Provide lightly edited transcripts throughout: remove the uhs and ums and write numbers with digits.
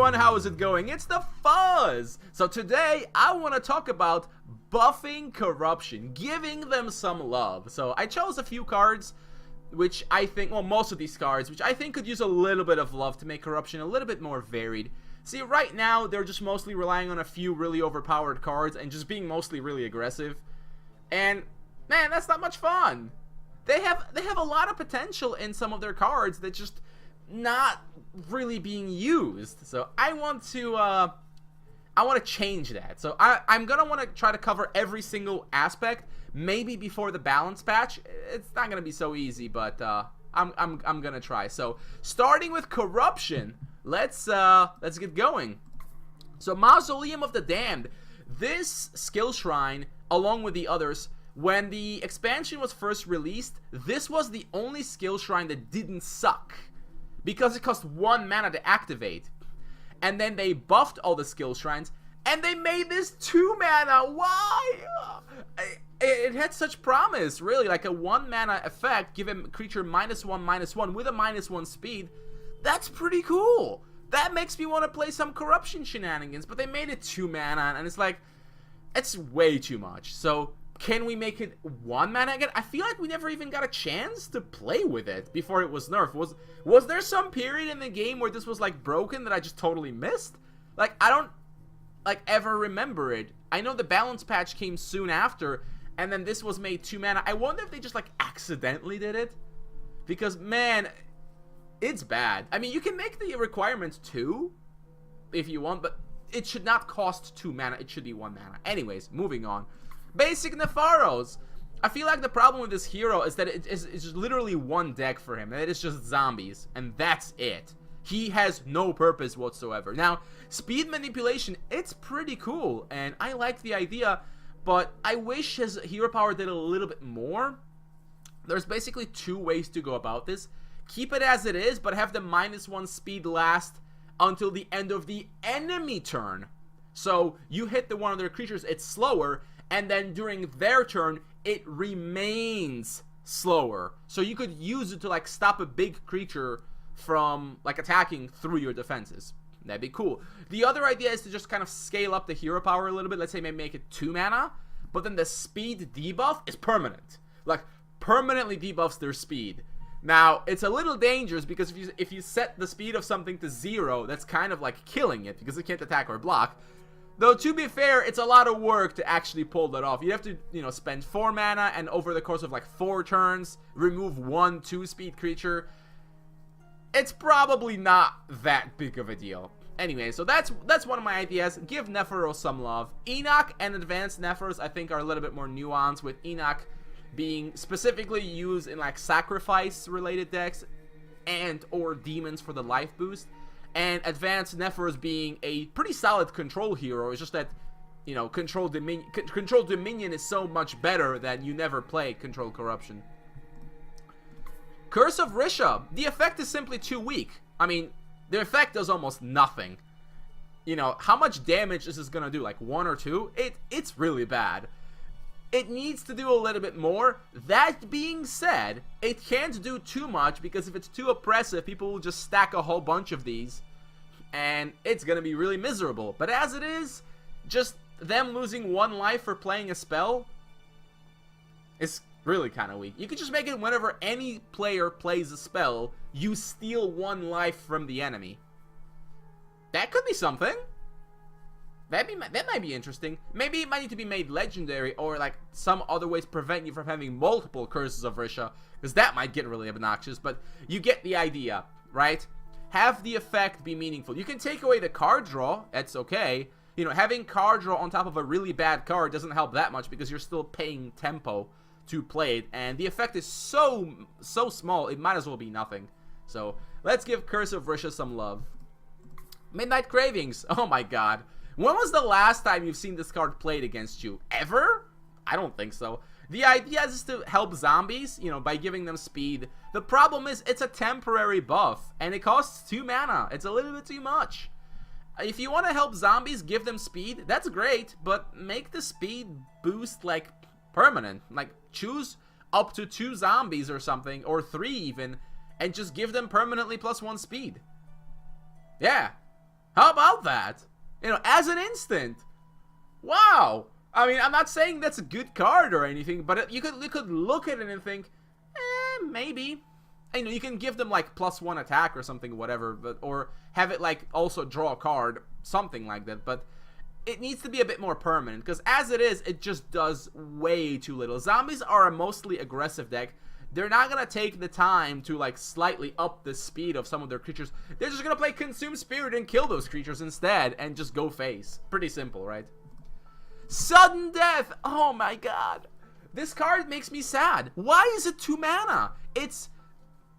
everyone, how is it going? It's the Fuzz! So today, I want to talk about buffing corruption, giving them some love. So I chose a few cards, which I think, well, most of these cards, which I think could use a little bit of love to make corruption a little bit more varied. See, right now, they're just mostly relying on a few really overpowered cards and just being mostly really aggressive. And, man, that's not much fun. They have a lot of potential in some of their cards that just not really being used. So I want to change that. So I'm gonna want to try to cover every single aspect, maybe before the balance patch. It's not gonna be so easy, but I'm gonna try. So starting with corruption, let's get going. So Mausoleum of the Damned, this skill shrine, along with the others, when the expansion was first released, this was the only skill shrine that didn't suck, because it cost 1 mana to activate. And then they buffed all the skill shrines, and they made this 2 mana. Why? It had such promise, really. Like a 1 mana effect, give a creature -1/-1 with a -1 speed. That's pretty cool. That makes me want to play some corruption shenanigans, but they made it 2 mana, and it's like, it's way too much. So can we make it 1 mana again? I feel like we never even got a chance to play with it before it was nerfed. Was there some period in the game where this was like broken that I just totally missed? Like, I don't like ever remember it. I know the balance patch came soon after, and then this was made 2 mana. I wonder if they just like accidentally did it, because man, it's bad. I mean, you can make the requirements 2 if you want, but it should not cost 2 mana. It should be 1 mana. Anyways, moving on. Basic Nefaros. I feel like the problem with this hero is that it's just literally one deck for him. It is just zombies, and that's it. He has no purpose whatsoever. Now, speed manipulation, it's pretty cool, and I like the idea, but I wish his hero power did a little bit more. There's basically 2 ways to go about this. Keep it as it is, but have the -1 speed last until the end of the enemy turn. So you hit the one of their creatures, it's slower, and then during their turn, it remains slower. So you could use it to like stop a big creature from like attacking through your defenses. That'd be cool. The other idea is to just kind of scale up the hero power a little bit. Let's say maybe make it 2 mana, but then the speed debuff is permanent. Like, permanently debuffs their speed. Now, it's a little dangerous because if you set the speed of something to 0, that's kind of like killing it because it can't attack or block. Though, to be fair, it's a lot of work to actually pull that off. You have to, spend 4 mana, and over the course of like 4 turns, remove 1 2-speed creature. It's probably not that big of a deal. Anyway, so that's one of my ideas. Give Neferos some love. Enoch and Advanced Neferos, I think, are a little bit more nuanced, with Enoch being specifically used in like sacrifice-related decks and or demons for the life boost. And Advanced Neferos being a pretty solid control hero. It's just that, Control Dominion is so much better that you never play Control Corruption. Cursive Risha. The effect is simply too weak. I mean, the effect does almost nothing. How much damage is this gonna do? Like 1 or 2? It's really bad. It needs to do a little bit more. That being said, it can't do too much, because if it's too oppressive, people will just stack a whole bunch of these, and it's gonna be really miserable. But as it is, just them losing 1 life for playing a spell is really kind of weak. You could just make it whenever any player plays a spell, you steal 1 life from the enemy. That could be something. That might be interesting. Maybe it might need to be made legendary, or like some other ways prevent you from having multiple Curses of Risha, because that might get really obnoxious, but you get the idea, right? Have the effect be meaningful. You can take away the card draw, that's okay. Having card draw on top of a really bad card doesn't help that much, because you're still paying tempo to play it, and the effect is so small, it might as well be nothing. So let's give Curse of Risha some love. Midnight Cravings. Oh my god. When was the last time you've seen this card played against you? Ever? I don't think so. The idea is to help zombies, by giving them speed. The problem is it's a temporary buff, and it costs 2 mana. It's a little bit too much. If you want to help zombies, give them speed. That's great, but make the speed boost, like, permanent. Like, choose up to 2 zombies or something, or 3 even, and just give them permanently +1 speed. Yeah. How about that? You know, as an instant. Wow. I mean, I'm not saying that's a good card or anything, but you could look at it and think, maybe. You know, you can give them like +1 attack or something, whatever, but or have it like also draw a card, something like that. But it needs to be a bit more permanent, because as it is, it just does way too little. Zombies are a mostly aggressive deck. They're not gonna take the time to like slightly up the speed of some of their creatures. They're just gonna play Consume Spirit and kill those creatures instead and just go face. Pretty simple, right? Sudden Death! Oh my god. This card makes me sad. Why is it 2 mana? It's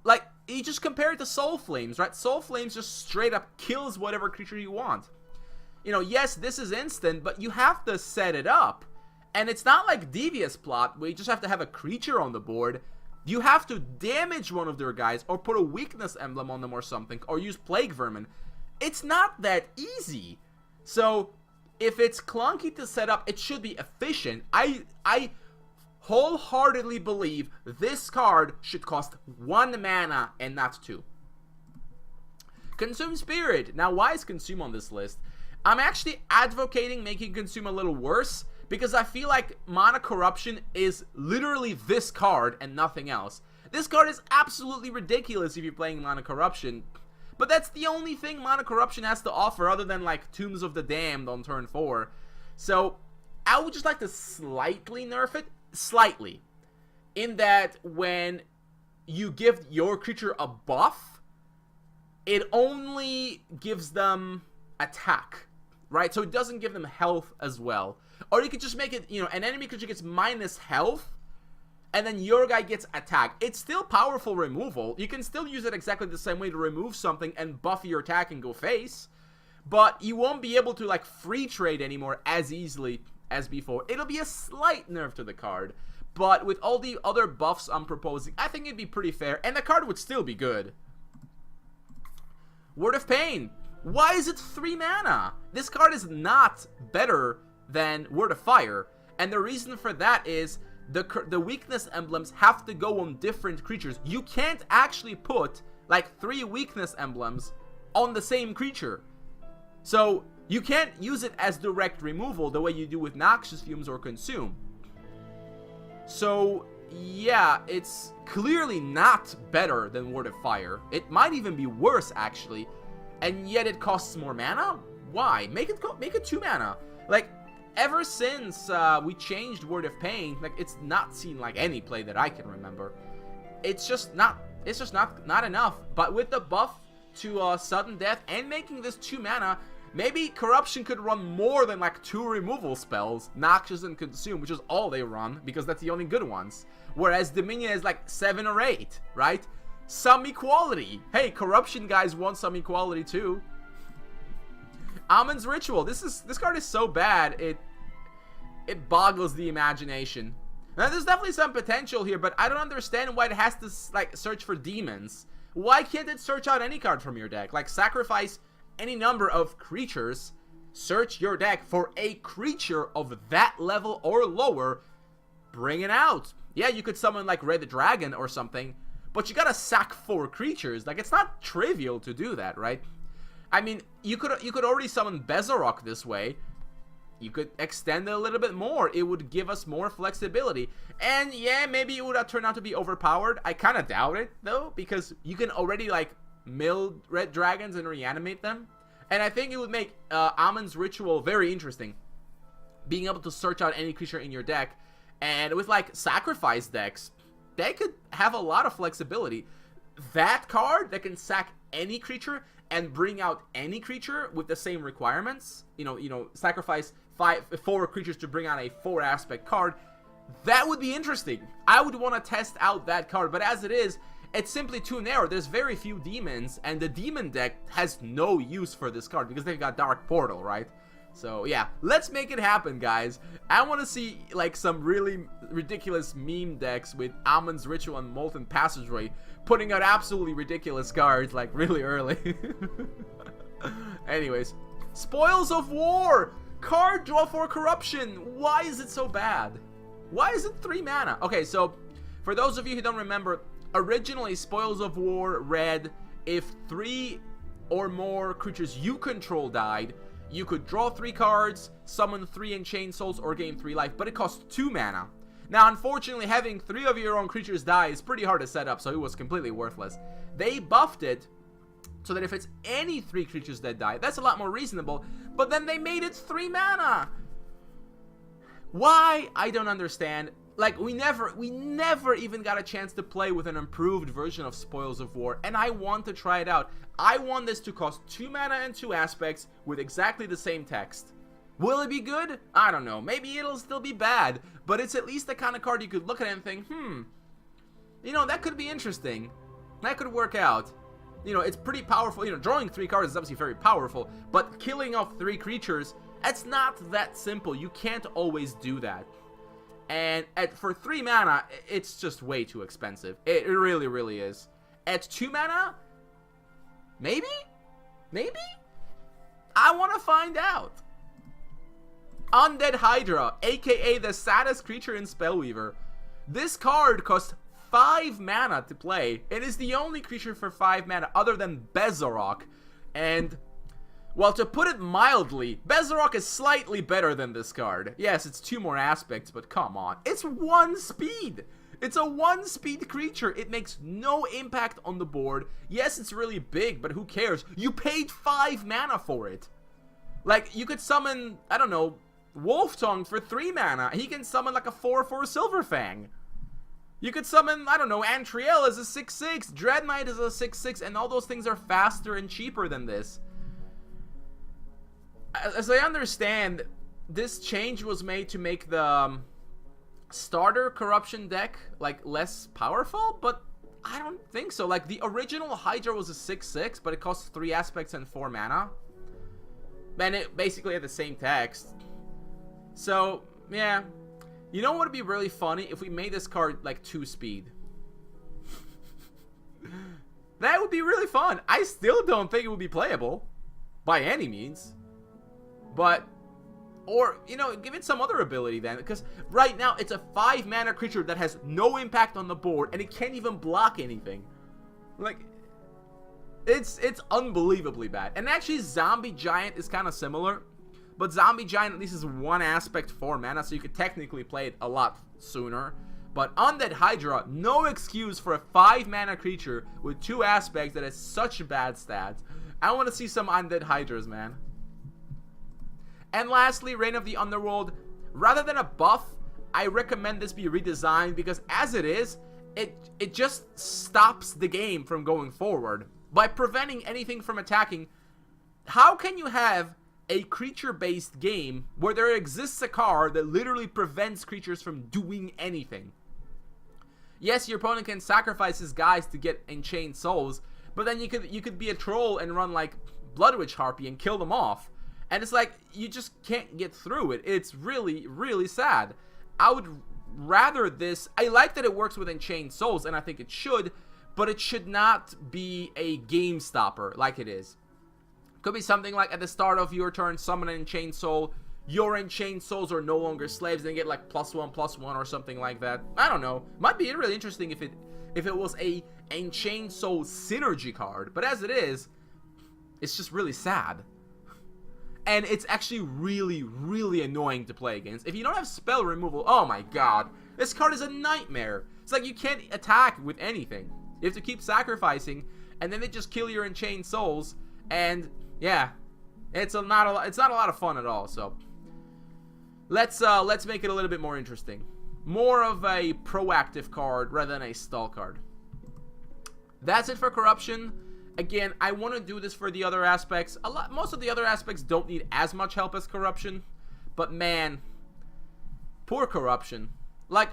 like, you just compare it to Soul Flames, right? Soul Flames just straight up kills whatever creature you want. You know, yes, this is instant, but you have to set it up. And it's not like Devious Plot, where you just have to have a creature on the board. You have to damage one of their guys, or put a weakness emblem on them or something, or use Plague Vermin. It's not that easy. So, if it's clunky to set up, it should be efficient. I wholeheartedly believe this card should cost 1 mana and not 2. Consume Spirit. Now, why is Consume on this list? I'm actually advocating making Consume a little worse, because I feel like Mana Corruption is literally this card and nothing else. This card is absolutely ridiculous if you're playing Mana Corruption, but that's the only thing Mana Corruption has to offer other than like Tombs of the Damned on turn 4. So I would just like to slightly nerf it, slightly, in that when you give your creature a buff, it only gives them attack, right? So it doesn't give them health as well. Or you could just make it, you know, an enemy creature gets minus health, and then your guy gets attack. It's still powerful removal. You can still use it exactly the same way to remove something and buff your attack and go face, but you won't be able to like free trade anymore as easily as before. It'll be a slight nerf to the card, but with all the other buffs I'm proposing, I think it'd be pretty fair, and the card would still be good. Word of Pain. Why is it 3 mana? This card is not better than Word of Fire, and the reason for that is the weakness emblems have to go on different creatures. You can't actually put like 3 weakness emblems on the same creature, so you can't use it as direct removal the way you do with Noxious Fumes or Consume. So yeah, it's clearly not better than Word of Fire. It might even be worse actually, and yet it costs more mana? Why? Make it 2 mana. Like, ever since we changed Word of Pain, like, it's not seen like any play that I can remember. It's just not enough. But with the buff to Sudden Death and making this 2 mana, maybe Corruption could run more than like 2 removal spells, Noxious and Consume, which is all they run, because that's the only good ones. Whereas Dominion is like 7 or 8, right? Some equality. Hey, Corruption guys want some equality too. Almond Ritual. This card is so bad, it boggles the imagination. Now, there's definitely some potential here, but I don't understand why it has to like search for demons. Why can't it search out any card from your deck? Like, sacrifice any number of creatures, search your deck for a creature of that level or lower, bring it out. Yeah, you could summon like Red Dragon or something, but you gotta sack 4 creatures. Like, it's not trivial to do that, right? I mean, you could already summon Bezarok this way. You could extend it a little bit more. It would give us more flexibility. And yeah, maybe it would have turned out to be overpowered. I kind of doubt it, though, because you can already, like, mill Red Dragons and reanimate them. And I think it would make Almond's Ritual very interesting, being able to search out any creature in your deck. And with, like, sacrifice decks, they could have a lot of flexibility. That card that can sack any creature and bring out any creature with the same requirements, you know, sacrifice 4 creatures to bring out a 4 aspect card, that would be interesting. I would want to test out that card, but as it is, it's simply too narrow. There's very few demons, and the demon deck has no use for this card because they've got Dark Portal, right? So yeah, let's make it happen, guys. I want to see like some really ridiculous meme decks with Almond's Ritual and Molten Passageway putting out absolutely ridiculous cards like really early. Anyways, Spoils of War! Card draw for Corruption! Why is it so bad? Why is it 3 mana? Okay, so for those of you who don't remember, originally Spoils of War read if 3 or more creatures you control died, you could draw 3 cards, summon 3 Enchained Souls, or gain 3 life, but it costs 2 mana. Now, unfortunately, having 3 of your own creatures die is pretty hard to set up, so it was completely worthless. They buffed it so that if it's any 3 creatures that die, that's a lot more reasonable, but then they made it 3 mana. Why? I don't understand. Like, we never even got a chance to play with an improved version of Spoils of War, and I want to try it out. I want this to cost 2 mana and 2 aspects with exactly the same text. Will it be good? I don't know. Maybe it'll still be bad, but it's at least the kind of card you could look at it and think, you know, that could be interesting. That could work out. You know, it's pretty powerful. You know, drawing 3 cards is obviously very powerful, but killing off 3 creatures, that's not that simple. You can't always do that. And for 3 mana, it's just way too expensive. It really, really is. At 2 mana, maybe? Maybe? I want to find out. Undead Hydra, aka the saddest creature in Spellweaver. This card costs 5 mana to play. It is the only creature for 5 mana other than Bezarok. And, well, to put it mildly, Bezarok is slightly better than this card. Yes, it's 2 more aspects, but come on. It's 1 speed. It's a 1 speed creature. It makes no impact on the board. Yes, it's really big, but who cares? You paid 5 mana for it. Like, you could summon, I don't know, Wolf Tongue for 3 mana. He can summon like a 4/4 Silverfang. You could summon, I don't know, Antriel as a 6/6, Dread Knight as a 6/6, and all those things are faster and cheaper than this. As I understand, this change was made to make the starter corruption deck like less powerful, but I don't think so. Like, the original Hydra was a 6/6, but it costs 3 aspects and 4 mana. And it basically had the same text. So, yeah. You know what would be really funny? If we made this card like 2 speed. That would be really fun. I still don't think it would be playable. By any means. But, or, you know, give it some other ability then. Because right now, it's a 5 mana creature that has no impact on the board. And it can't even block anything. Like, it's unbelievably bad. And actually, Zombie Giant is kind of similar. But Zombie Giant at least is 1 aspect 4 mana, so you could technically play it a lot sooner. But Undead Hydra, no excuse for a 5 mana creature with 2 aspects that has such bad stats. I want to see some Undead Hydras, man. And lastly, Reign of the Underworld. Rather than a buff, I recommend this be redesigned, because as it is, it just stops the game from going forward. By preventing anything from attacking, how can you have a creature-based game where there exists a card that literally prevents creatures from doing anything? Yes, your opponent can sacrifice his guys to get Enchained Souls, but then you could be a troll and run like Bloodwitch Harpy and kill them off. And it's like, you just can't get through it. It's really, really sad. I would rather this... I like that it works with Enchained Souls, and I think it should, but it should not be a game stopper like it is. Could be something like at the start of your turn, summon an Enchained Soul. Your Enchained Souls are no longer slaves. They get like +1/+1 or something like that. I don't know. Might be really interesting if it was a Enchained Soul synergy card. But as it is, it's just really sad. And it's actually really, really annoying to play against. If you don't have spell removal, oh my god. This card is a nightmare. It's like you can't attack with anything. You have to keep sacrificing, and then they just kill your Enchained Souls. And yeah, it's not a lot of fun at all. So let's make it a little bit more interesting, more of a proactive card rather than a stall card. That's it for corruption. Again, I want to do this for the other aspects. Most of the other aspects don't need as much help as corruption, but man, poor corruption. Like,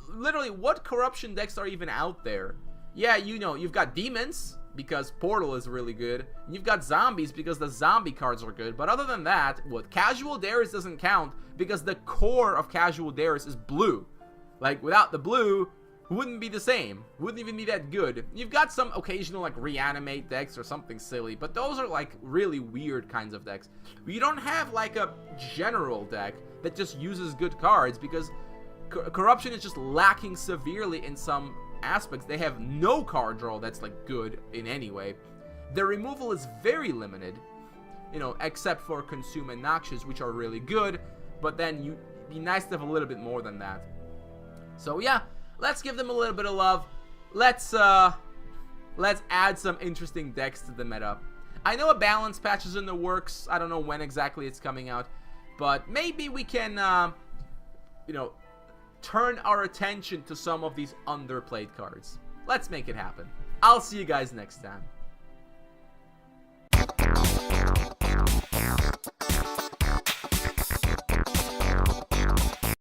literally, what corruption decks are even out there? Yeah, you know, you've got demons, because Portal is really good. And you've got zombies because the zombie cards are good. But other than that, what? Casual Dares doesn't count because the core of Casual Dares is blue. Like, without the blue, wouldn't be the same. Wouldn't even be that good. You've got some occasional, like, reanimate decks or something silly. But those are, like, really weird kinds of decks. You don't have, like, a general deck that just uses good cards because corruption is just lacking severely in some aspects. They have no card draw that's like good in any way. Their removal is very limited, you know, except for Consume and Noxious, which are really good, but then it'd be nice to have a little bit more than that. So yeah, let's give them a little bit of love. Let's add some interesting decks to the meta. I know a balance patch is in the works. I don't know when exactly it's coming out, but maybe we can, you know, turn our attention to some of these underplayed cards. Let's make it happen. I'll see you guys next time.